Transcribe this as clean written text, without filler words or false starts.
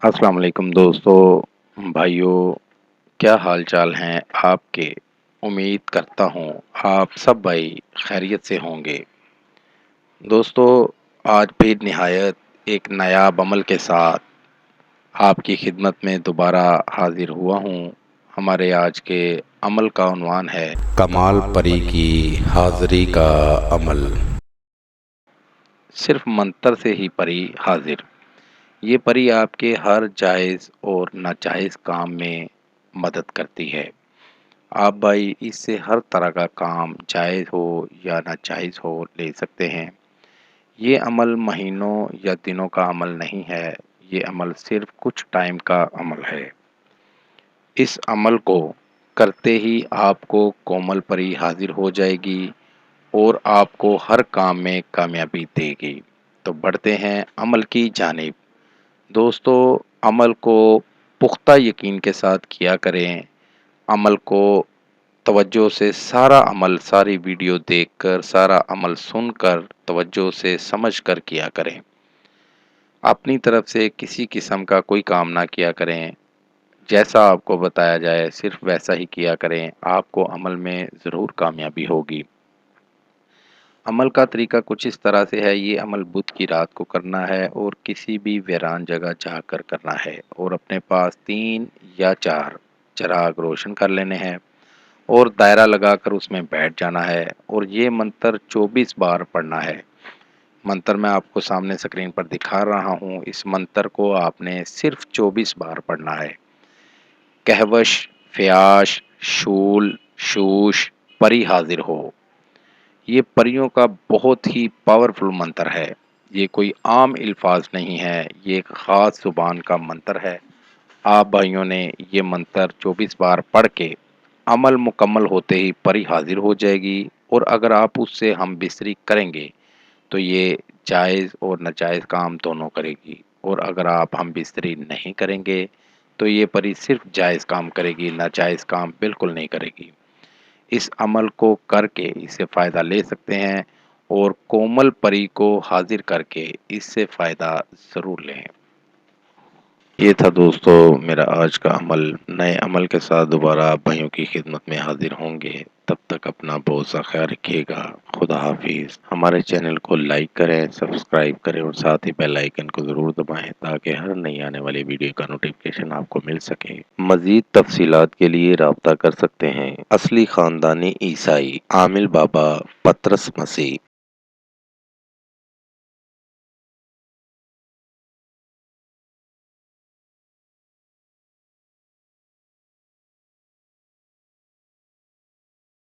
السلام علیکم دوستو، بھائیوں، کیا حال چال ہیں آپ کے؟ امید کرتا ہوں آپ سب بھائی خیریت سے ہوں گے۔ دوستو، آج بھی نہایت ایک نایاب عمل کے ساتھ آپ کی خدمت میں دوبارہ حاضر ہوا ہوں۔ ہمارے آج کے عمل کا عنوان ہے کمال پری کی حاضری کا عمل۔ صرف منتر سے ہی پری حاضر۔ یہ پری آپ کے ہر جائز اور ناجائز کام میں مدد کرتی ہے۔ آپ بھائی اس سے ہر طرح کا کام جائز ہو یا ناجائز ہو لے سکتے ہیں۔ یہ عمل مہینوں یا دنوں کا عمل نہیں ہے، یہ عمل صرف کچھ ٹائم کا عمل ہے۔ اس عمل کو کرتے ہی آپ کو کومل پری حاضر ہو جائے گی اور آپ کو ہر کام میں کامیابی دے گی۔ تو بڑھتے ہیں عمل کی جانب۔ دوستو، عمل کو پختہ یقین کے ساتھ کیا کریں۔ عمل کو توجہ سے ساری ویڈیو دیکھ کر، سارا عمل سن کر، توجہ سے سمجھ کر کیا کریں۔ اپنی طرف سے کسی قسم کا کوئی کام نہ کیا کریں۔ جیسا آپ کو بتایا جائے صرف ویسا ہی کیا کریں، آپ کو عمل میں ضرور کامیابی ہوگی۔ عمل کا طریقہ کچھ اس طرح سے ہے۔ یہ عمل بدھ کی رات کو کرنا ہے اور کسی بھی ویران جگہ جا کر کرنا ہے، اور اپنے پاس 3 یا 4 چراغ روشن کر لینے ہیں اور دائرہ لگا کر اس میں بیٹھ جانا ہے، اور یہ منتر 24 بار پڑھنا ہے۔ منتر میں آپ کو سامنے سکرین پر دکھا رہا ہوں۔ اس منتر کو آپ نے صرف 24 بار پڑھنا ہے۔ کہوش، فیاش، شول، شوش، پری حاضر ہو۔ یہ پریوں کا بہت ہی پاورفل منتر ہے۔ یہ کوئی عام الفاظ نہیں ہے، یہ ایک خاص زبان کا منتر ہے۔ آپ بھائیوں نے یہ منتر 24 بار پڑھ کے عمل مکمل ہوتے ہی پری حاضر ہو جائے گی، اور اگر آپ اس سے ہم بستری کریں گے تو یہ جائز اور ناجائز کام دونوں کرے گی، اور اگر آپ ہم بستری نہیں کریں گے تو یہ پری صرف جائز کام کرے گی، ناجائز کام بالکل نہیں کرے گی۔ اس عمل کو کر کے اس سے فائدہ لے سکتے ہیں، اور کومل پری کو حاضر کر کے اس سے فائدہ ضرور لیں۔ یہ تھا دوستو میرا آج کا عمل۔ نئے عمل کے ساتھ دوبارہ آپ بھائیوں کی خدمت میں حاضر ہوں گے۔ تب تک اپنا بہت سا خیال رکھیے گا۔ خدا حافظ۔ ہمارے چینل کو لائک کریں، سبسکرائب کریں، اور ساتھ ہی بیل آئیکن کو ضرور دبائیں تاکہ ہر نئی آنے والی ویڈیو کا نوٹیفکیشن آپ کو مل سکے۔ مزید تفصیلات کے لیے رابطہ کر سکتے ہیں۔ اصلی خاندانی عیسائی عامل بابا پطرس مسیح۔